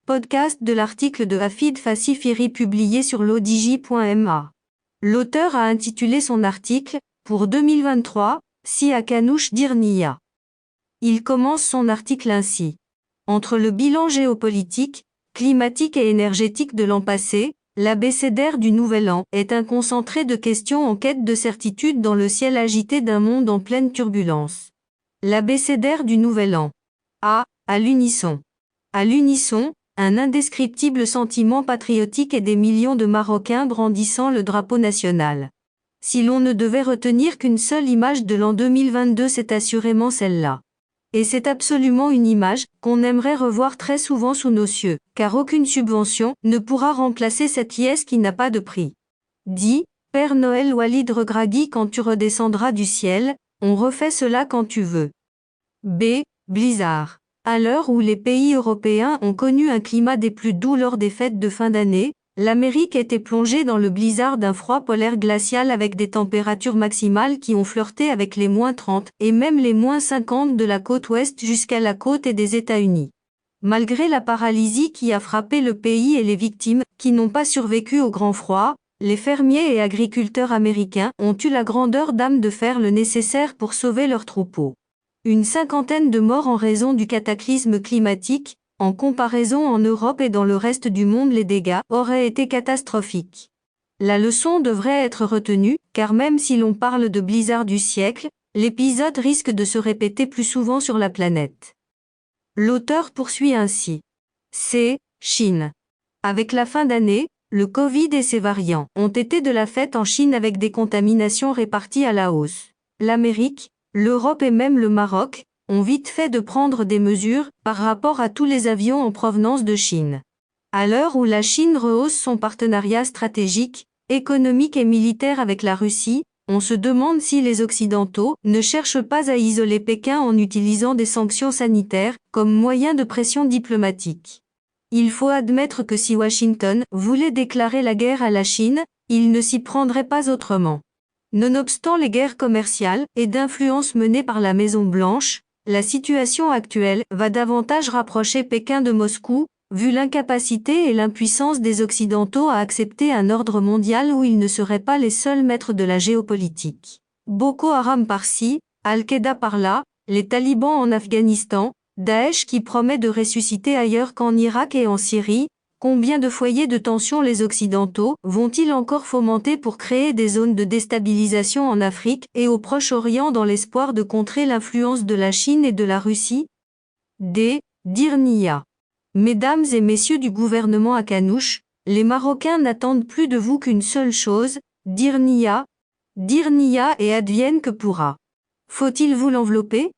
podcast de l'article de Hafid Fassifiri publié sur l'odj.ma. L'auteur a intitulé son article, pour 2023, Si Akanouche Dirniya. Il commence son article ainsi. Entre le bilan géopolitique, climatique et énergétique de l'an passé, l'abécédaire du Nouvel An est un concentré de questions en quête de certitude dans le ciel agité d'un monde en pleine turbulence. L'abécédaire du Nouvel An. A. À l'unisson. À l'unisson, un indescriptible sentiment patriotique et des millions de Marocains brandissant le drapeau national. Si l'on ne devait retenir qu'une seule image de l'an 2022, c'est assurément celle-là. Et c'est absolument une image qu'on aimerait revoir très souvent sous nos cieux, car aucune subvention ne pourra remplacer cette liesse qui n'a pas de prix. Dit Père Noël Walid Regragui, quand tu redescendras du ciel, on refait cela quand tu veux. B. Blizzard. À l'heure où les pays européens ont connu un climat des plus doux lors des fêtes de fin d'année, l'Amérique était plongée dans le blizzard d'un froid polaire glacial avec des températures maximales qui ont flirté avec les -30 et même les -50 de la côte ouest jusqu'à la côte et des États-Unis. Malgré la paralysie qui a frappé le pays et les victimes qui n'ont pas survécu au grand froid, les fermiers et agriculteurs américains ont eu la grandeur d'âme de faire le nécessaire pour sauver leurs troupeaux. Une cinquantaine de morts en raison du cataclysme climatique. En comparaison en Europe et dans le reste du monde, les dégâts auraient été catastrophiques. La leçon devrait être retenue, car même si l'on parle de blizzard du siècle, l'épisode risque de se répéter plus souvent sur la planète. L'auteur poursuit ainsi. C. Chine. Avec la fin d'année, le Covid et ses variants ont été de la fête en Chine avec des contaminations réparties à la hausse. L'Amérique, l'Europe et même le Maroc ont vite fait de prendre des mesures par rapport à tous les avions en provenance de Chine. À l'heure où la Chine rehausse son partenariat stratégique, économique et militaire avec la Russie, on se demande si les Occidentaux ne cherchent pas à isoler Pékin en utilisant des sanctions sanitaires comme moyen de pression diplomatique. Il faut admettre que si Washington voulait déclarer la guerre à la Chine, il ne s'y prendrait pas autrement. Nonobstant les guerres commerciales et d'influence menées par la Maison-Blanche, la situation actuelle va davantage rapprocher Pékin de Moscou, vu l'incapacité et l'impuissance des Occidentaux à accepter un ordre mondial où ils ne seraient pas les seuls maîtres de la géopolitique. Boko Haram par-ci, Al-Qaïda par-là, les talibans en Afghanistan, Daesh qui promet de ressusciter ailleurs qu'en Irak et en Syrie. Combien de foyers de tension les Occidentaux vont-ils encore fomenter pour créer des zones de déstabilisation en Afrique et au Proche-Orient dans l'espoir de contrer l'influence de la Chine et de la Russie? D. Dirniya. Mesdames et messieurs du gouvernement Akanouche, les Marocains n'attendent plus de vous qu'une seule chose, Dirniya. Dirniya et advienne que pourra. Faut-il vous l'envelopper?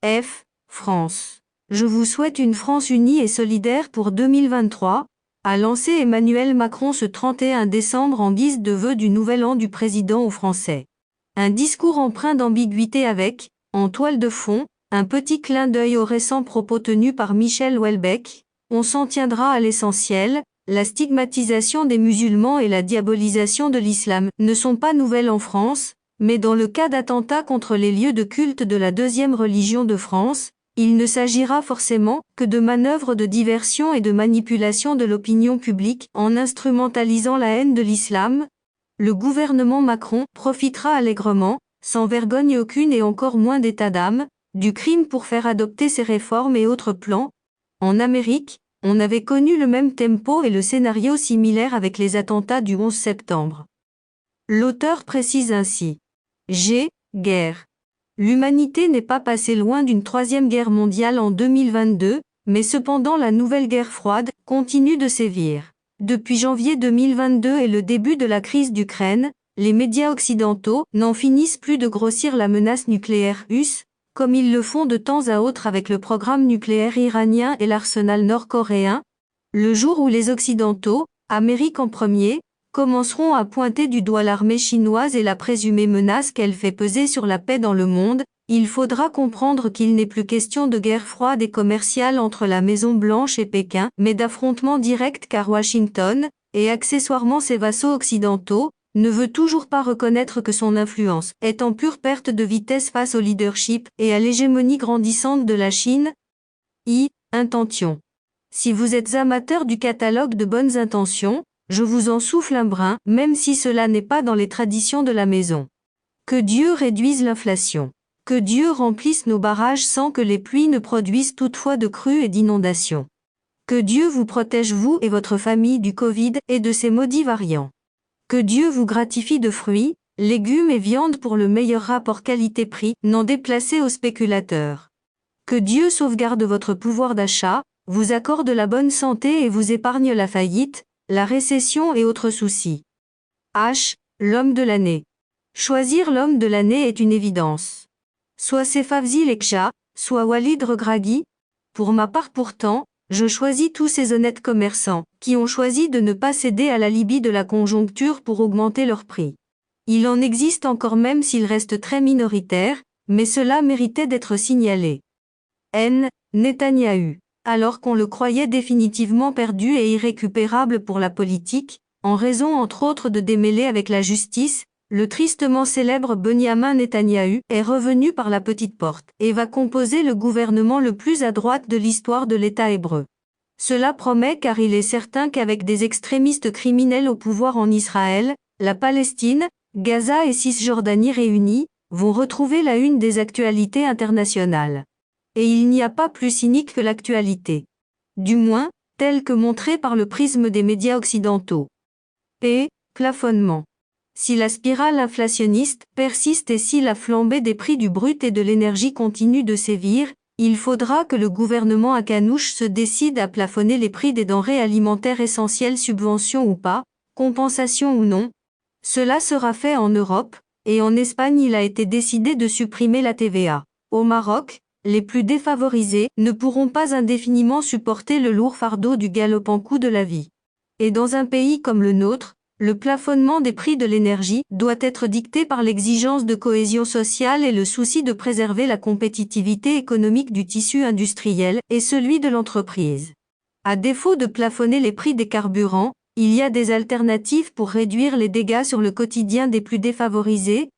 F. France. Je vous souhaite une France unie et solidaire pour 2023, a lancé Emmanuel Macron ce 31 décembre en guise de vœu du nouvel an du président aux Français. Un discours empreint d'ambiguïté avec, en toile de fond, un petit clin d'œil aux récents propos tenus par Michel Houellebecq. On s'en tiendra à l'essentiel, la stigmatisation des musulmans et la diabolisation de l'islam ne sont pas nouvelles en France, mais dans le cas d'attentats contre les lieux de culte de la deuxième religion de France, il ne s'agira forcément que de manœuvres de diversion et de manipulation de l'opinion publique en instrumentalisant la haine de l'islam. Le gouvernement Macron profitera allègrement, sans vergogne aucune et encore moins d'état d'âme, du crime pour faire adopter ses réformes et autres plans. En Amérique, on avait connu le même tempo et le scénario similaire avec les attentats du 11 septembre. L'auteur précise ainsi. G. Guerre. L'humanité n'est pas passée loin d'une troisième guerre mondiale en 2022, mais cependant la nouvelle guerre froide continue de sévir. Depuis janvier 2022 et le début de la crise d'Ukraine, les médias occidentaux n'en finissent plus de grossir la menace nucléaire russe, comme ils le font de temps à autre avec le programme nucléaire iranien et l'arsenal nord-coréen. Le jour où les Occidentaux, Amérique en premier, commenceront à pointer du doigt l'armée chinoise et la présumée menace qu'elle fait peser sur la paix dans le monde, il faudra comprendre qu'il n'est plus question de guerre froide et commerciale entre la Maison-Blanche et Pékin, mais d'affrontement direct car Washington, et accessoirement ses vassaux occidentaux, ne veut toujours pas reconnaître que son influence est en pure perte de vitesse face au leadership et à l'hégémonie grandissante de la Chine. Intention. Si vous êtes amateur du catalogue de bonnes intentions, je vous en souffle un brin, même si cela n'est pas dans les traditions de la maison. Que Dieu réduise l'inflation. Que Dieu remplisse nos barrages sans que les pluies ne produisent toutefois de crues et d'inondations. Que Dieu vous protège vous et votre famille du Covid et de ses maudits variants. Que Dieu vous gratifie de fruits, légumes et viandes pour le meilleur rapport qualité-prix, non déplacé aux spéculateurs. Que Dieu sauvegarde votre pouvoir d'achat, vous accorde la bonne santé et vous épargne la faillite, la récession et autres soucis. H. L'homme de l'année. Choisir l'homme de l'année est une évidence. Soit Sefavzi Lekcha, soit Walid Regragui. Pour ma part pourtant, je choisis tous ces honnêtes commerçants, qui ont choisi de ne pas céder à l'alibi de la conjoncture pour augmenter leurs prix. Il en existe encore même s'ils restent très minoritaires, mais cela méritait d'être signalé. N. Netanyahou. Alors qu'on le croyait définitivement perdu et irrécupérable pour la politique, en raison entre autres de démêlés avec la justice, le tristement célèbre Benyamin Netanyahou est revenu par la petite porte et va composer le gouvernement le plus à droite de l'histoire de l'État hébreu. Cela promet car il est certain qu'avec des extrémistes criminels au pouvoir en Israël, la Palestine, Gaza et Cisjordanie réunis, vont retrouver la une des actualités internationales. Et il n'y a pas plus cynique que l'actualité. Du moins, telle que montrée par le prisme des médias occidentaux. P. Plafonnement. Si la spirale inflationniste persiste et si la flambée des prix du brut et de l'énergie continue de sévir, il faudra que le gouvernement Akanouche se décide à plafonner les prix des denrées alimentaires essentielles, subvention ou pas, compensation ou non. Cela sera fait en Europe, et en Espagne il a été décidé de supprimer la TVA. Au Maroc, les plus défavorisés ne pourront pas indéfiniment supporter le lourd fardeau du galopant coût de la vie. Et dans un pays comme le nôtre, le plafonnement des prix de l'énergie doit être dicté par l'exigence de cohésion sociale et le souci de préserver la compétitivité économique du tissu industriel et celui de l'entreprise. À défaut de plafonner les prix des carburants, il y a des alternatives pour réduire les dégâts sur le quotidien des plus défavorisés.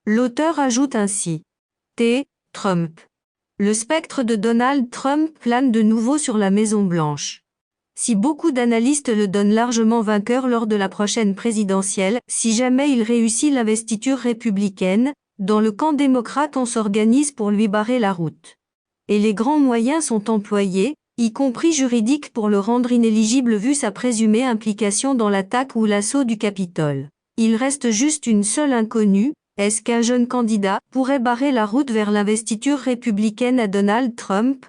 L'auteur ajoute ainsi. T. Trump. Le spectre de Donald Trump plane de nouveau sur la Maison-Blanche. Si beaucoup d'analystes le donnent largement vainqueur lors de la prochaine présidentielle, si jamais il réussit l'investiture républicaine, dans le camp démocrate on s'organise pour lui barrer la route. Et les grands moyens sont employés, y compris juridiques pour le rendre inéligible vu sa présumée implication dans l'attaque ou l'assaut du Capitole. Il reste juste une seule inconnue, est-ce qu'un jeune candidat pourrait barrer la route vers l'investiture républicaine à Donald Trump ?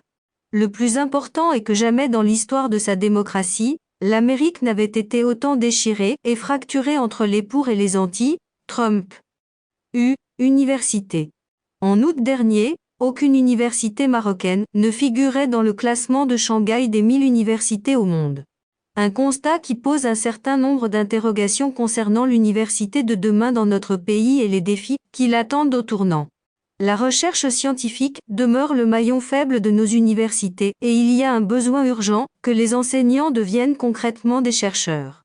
Le plus important est que jamais dans l'histoire de sa démocratie, l'Amérique n'avait été autant déchirée et fracturée entre les pour et les anti. Trump. Université. En août dernier, aucune université marocaine ne figurait dans le classement de Shanghai des 1000 universités au monde. Un constat qui pose un certain nombre d'interrogations concernant l'université de demain dans notre pays et les défis qui l'attendent au tournant. La recherche scientifique demeure le maillon faible de nos universités et il y a un besoin urgent que les enseignants deviennent concrètement des chercheurs.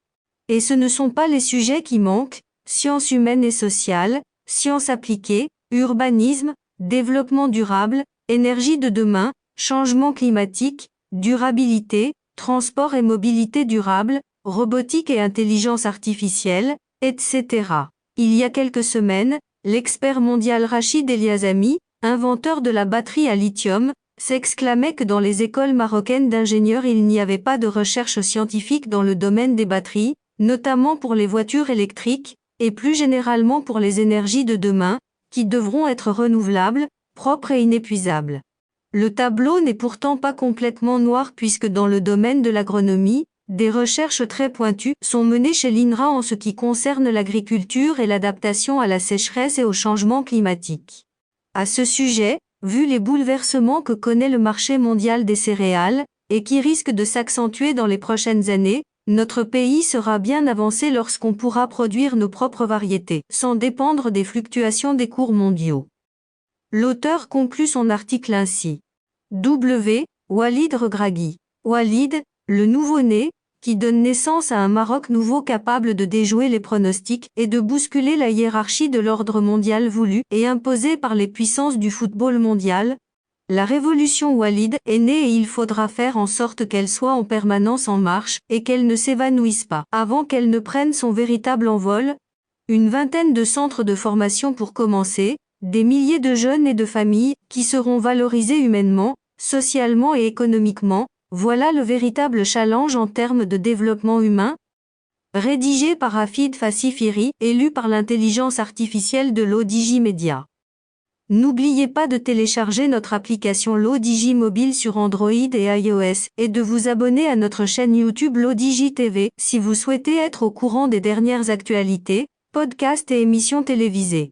Et ce ne sont pas les sujets qui manquent, sciences humaines et sociales, sciences appliquées, urbanisme, développement durable, énergie de demain, changement climatique, durabilité, transport et mobilité durable, robotique et intelligence artificielle, etc. Il y a quelques semaines, l'expert mondial Rachid Eliazami, inventeur de la batterie à lithium, s'exclamait que dans les écoles marocaines d'ingénieurs il n'y avait pas de recherche scientifique dans le domaine des batteries, notamment pour les voitures électriques, et plus généralement pour les énergies de demain, qui devront être renouvelables, propres et inépuisables. Le tableau n'est pourtant pas complètement noir puisque dans le domaine de l'agronomie, des recherches très pointues sont menées chez l'INRA en ce qui concerne l'agriculture et l'adaptation à la sécheresse et au changement climatique. À ce sujet, vu les bouleversements que connaît le marché mondial des céréales, et qui risquent de s'accentuer dans les prochaines années, notre pays sera bien avancé lorsqu'on pourra produire nos propres variétés, sans dépendre des fluctuations des cours mondiaux. L'auteur conclut son article ainsi. Walid Regragui. Walid, le nouveau-né, qui donne naissance à un Maroc nouveau capable de déjouer les pronostics et de bousculer la hiérarchie de l'ordre mondial voulu et imposé par les puissances du football mondial. La révolution Walid est née et il faudra faire en sorte qu'elle soit en permanence en marche et qu'elle ne s'évanouisse pas avant qu'elle ne prenne son véritable envol. Une vingtaine de centres de formation pour commencer, des milliers de jeunes et de familles qui seront valorisés humainement, socialement et économiquement, voilà le véritable challenge en termes de développement humain. Rédigé par Hafid Fassi-Fihri et lu par l'intelligence artificielle de l'ODJ Media. N'oubliez pas de télécharger notre application l'ODJ mobile sur Android et iOS et de vous abonner à notre chaîne YouTube l'ODJ TV si vous souhaitez être au courant des dernières actualités, podcasts et émissions télévisées.